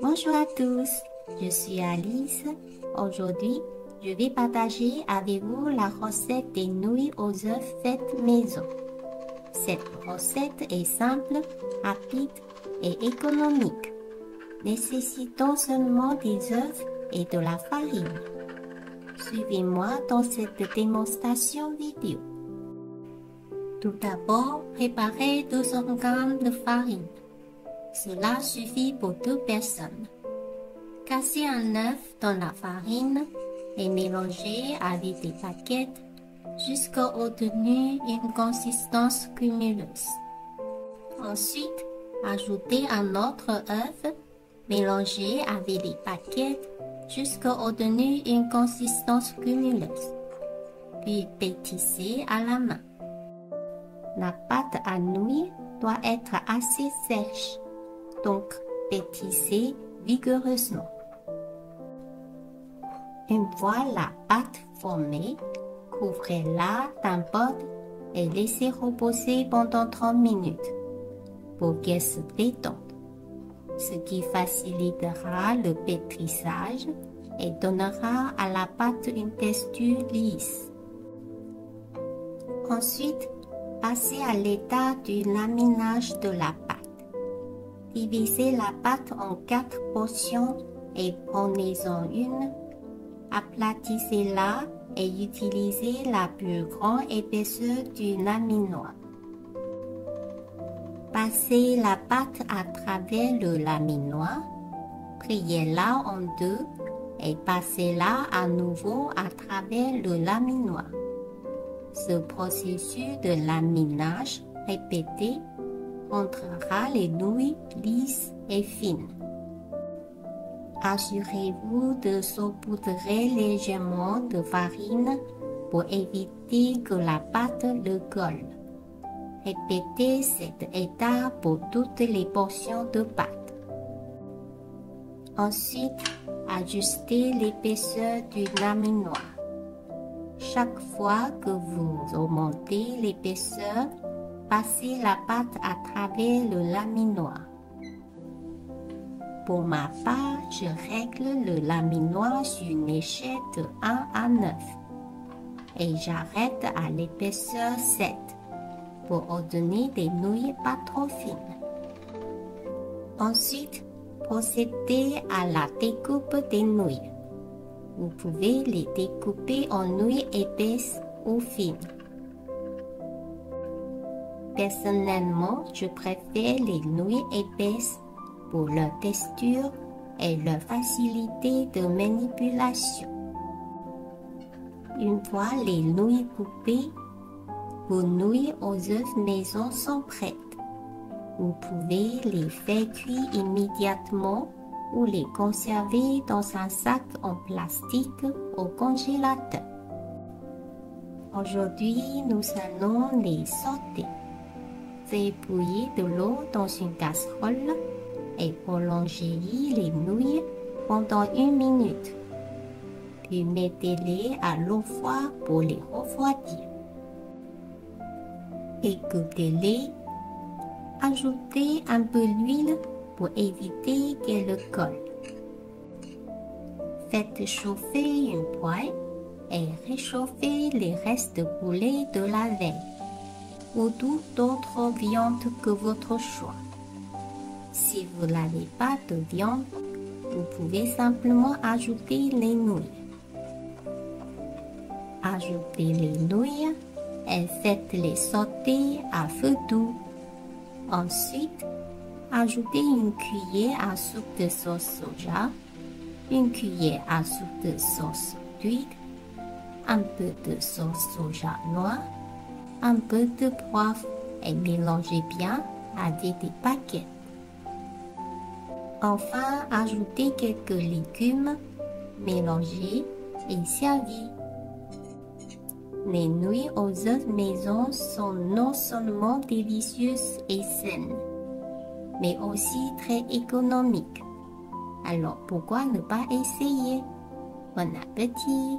Bonjour à tous, je suis Alice. Aujourd'hui, je vais partager avec vous la recette des nouilles aux œufs faites maison. Cette recette est simple, rapide et économique, nécessitant seulement des œufs et de la farine. Suivez-moi dans cette démonstration vidéo. Tout d'abord, préparez 200 g de farine. Cela suffit pour 2 personnes. Cassez un œuf dans la farine et mélangez avec des baguettes jusqu'à obtenir une consistance crémeuse. Ensuite, ajoutez un autre œuf, mélangez avec les baguettes jusqu'à obtenir une consistance crémeuse. Puis pétissez à la main. La pâte à nouilles doit être assez sèche, donc pétissez vigoureusement. Une fois la pâte formée, couvrez-la d'un bol et laissez reposer pendant 30 minutes pour qu'elle se détende, ce qui facilitera le pétrissage et donnera à la pâte une texture lisse. Ensuite, passez à l'état du laminage de la pâte. Divisez la pâte en 4 portions et prenez-en une. Aplatissez-la et utilisez la plus grande épaisseur du laminoir. Passez la pâte à travers le laminoir, pliez-la en deux et passez-la à nouveau à travers le laminoir. Ce processus de laminage répété rendra les nouilles lisses et fines. Assurez-vous de saupoudrer légèrement de farine pour éviter que la pâte le colle. Répétez cette étape pour toutes les portions de pâte. Ensuite, ajustez l'épaisseur du laminoir. Chaque fois que vous augmentez l'épaisseur, passez la pâte à travers le laminoir. Pour ma part, je règle le laminoir sur une échelle de 1 à 9 et j'arrête à l'épaisseur 7 pour obtenir des nouilles pas trop fines. Ensuite, procédez à la découpe des nouilles. Vous pouvez les découper en nouilles épaisses ou fines. Personnellement, je préfère les nouilles épaisses pour leur texture et leur facilité de manipulation. Une fois les nouilles coupées, vos nouilles aux œufs maison sont prêtes. Vous pouvez les faire cuire immédiatement ou les conserver dans un sac en plastique au congélateur. Aujourd'hui, nous allons les sauter. Faites bouillir de l'eau dans une casserole et prolongez les nouilles pendant 1 minute. Puis mettez-les à l'eau froide pour les refroidir. Égouttez-les. Ajoutez un peu d'huile pour éviter qu'elle colle. Faites chauffer une poêle et réchauffez les restes de poulet de la veille ou toute autre viande que votre choix. Si vous n'avez pas de viande, vous pouvez simplement ajouter les nouilles. Ajoutez les nouilles et faites-les sauter à feu doux. Ensuite, ajoutez une cuillère à soupe de sauce soja, une cuillère à soupe de sauce d'huile, un peu de sauce soja noire, un peu de poivre et mélangez bien avec des baguettes. Enfin, ajoutez quelques légumes, mélangez et servez. Les nouilles aux œufs maison sont non seulement délicieuses et saines, mais aussi très économiques. Alors pourquoi ne pas essayer? Bon appétit!